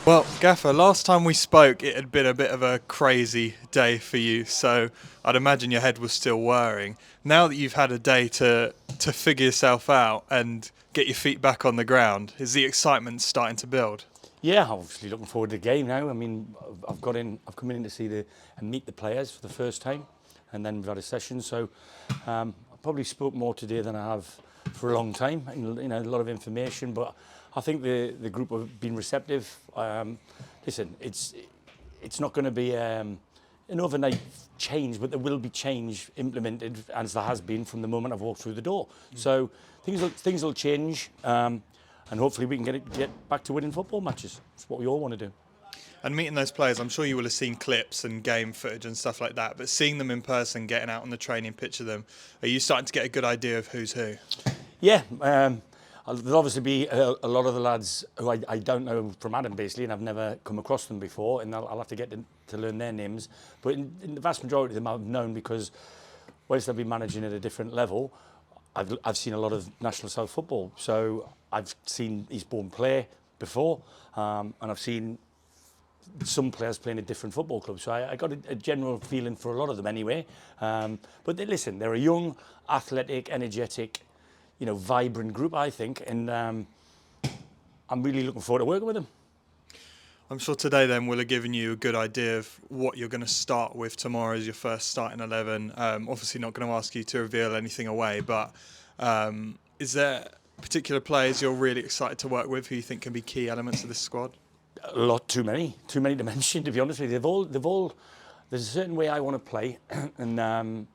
Well, Gaffer, last time we spoke, it had been a bit of a crazy day for you, so I'd imagine your head was still whirring. Now that you've had a day to figure yourself out and get your feet back on the ground, is the excitement starting to build? Yeah, obviously looking forward to the game now. I mean, I've come in to see and meet the players for the first time, and then we've had a session. So I probably spoke more today than I have for a long time. And, a lot of information, but I think the group have been receptive. Listen, it's not going to be an overnight change, but there will be change implemented, as there has been from the moment I've walked through the door. So things will change. And hopefully we can get back to winning football matches. It's what we all want to do. And meeting those players, I'm sure you will have seen clips and game footage and stuff like that, but seeing them in person, getting out on the training pitch of them, are you starting to get a good idea of who's who? Yeah, there'll obviously be a lot of the lads who I don't know from Adam, basically, and I've never come across them before, and I'll have to get to learn their names. But in the vast majority of them I've known because whilst I've been managing at a different level, I've seen a lot of National South football. So I've seen Eastbourne play before, and I've seen some players playing at different football clubs. So I got a general feeling for a lot of them anyway. But listen, they're a young, athletic, energetic, vibrant group, I think. And I'm really looking forward to working with them. I'm sure today then will have given you a good idea of what you're going to start with tomorrow as your first starting 11. Obviously not going to ask you to reveal anything away, but is there particular players you're really excited to work with who you think can be key elements of this squad? A lot, too many to mention, to be honest with you. They've all, there's a certain way I want to play, and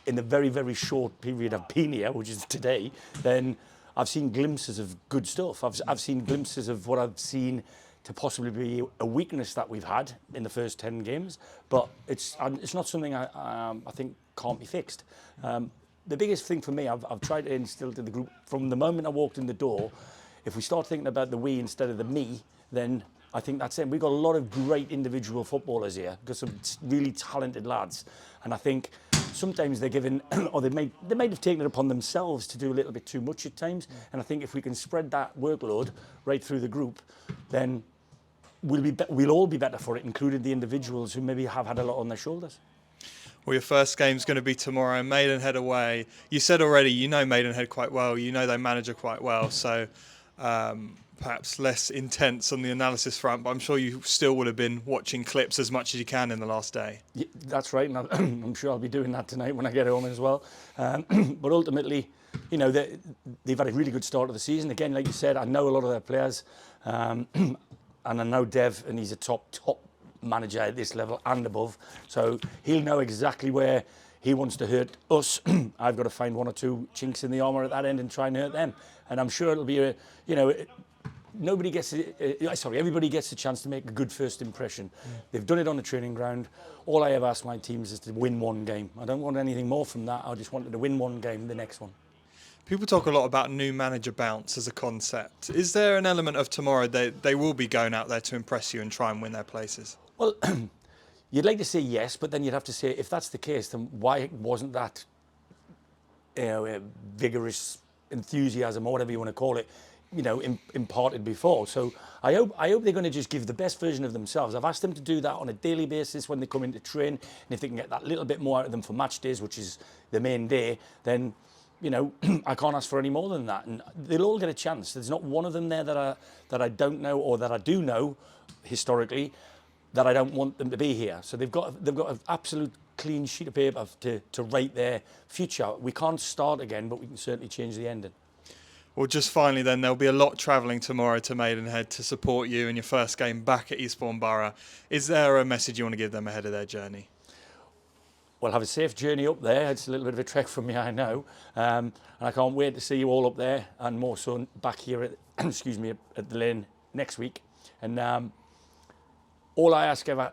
in the very, very short period I've been here, which is today, then I've seen glimpses of good stuff. I've seen glimpses of what I've seen to possibly be a weakness that we've had in the first 10 games, but it's not something I think can't be fixed. The biggest thing for me, I've tried to instill to the group from the moment I walked in the door. If we start thinking about the we instead of the me, then I think that's it. We've got a lot of great individual footballers here, got some really talented lads, and I think sometimes they're given, or they might have taken it upon themselves to do a little bit too much at times. And I think if we can spread that workload right through the group, then we'll all be better for it, including the individuals who maybe have had a lot on their shoulders. Well, your first game's going to be tomorrow, Maidenhead away. You said already you know Maidenhead quite well, you know their manager quite well, so perhaps less intense on the analysis front, but I'm sure you still would have been watching clips as much as you can in the last day. Yeah, that's right, and I'm sure I'll be doing that tonight when I get home as well. But ultimately, they've had a really good start of the season. Again, like you said, I know a lot of their players, and I know Dev, and he's a top manager at this level and above, so he'll know exactly where he wants to hurt us. I've got to find one or two chinks in the armour at that end and try and hurt them, and I'm sure it'll be everybody gets a chance to make a good first impression. They've done it on the training ground. All I ever ask my teams is to win one game. I don't want anything more from that. I just wanted to win one game, the next one. People talk a lot about new manager bounce as a concept. Is there an element of tomorrow they will be going out there to impress you and try and win their places? Well, you'd like to say yes, but then you'd have to say, if that's the case, then why wasn't that vigorous enthusiasm, or whatever you want to call it, imparted before? So I hope they're going to just give the best version of themselves. I've asked them to do that on a daily basis when they come in to train, and if they can get that little bit more out of them for match days, which is the main day, then I can't ask for any more than that, and they'll all get a chance. There's not one of them there that I don't know, or that I do know historically, that I don't want them to be here. So they've got an absolute clean sheet of paper to write their future. We can't start again, but we can certainly change the ending. Well, just finally then, there'll be a lot travelling tomorrow to Maidenhead to support you in your first game back at Eastbourne Borough. Is there a message you want to give them ahead of their journey? Well, have a safe journey up there. It's a little bit of a trek from me, I know. And I can't wait to see you all up there, and more so back here at, at the Lane next week. And all I ask ever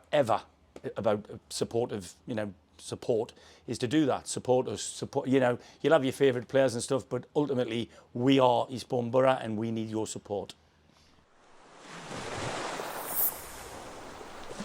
about support is to do that. Support us. You'll have your favourite players and stuff, but ultimately we are Eastbourne Borough and we need your support.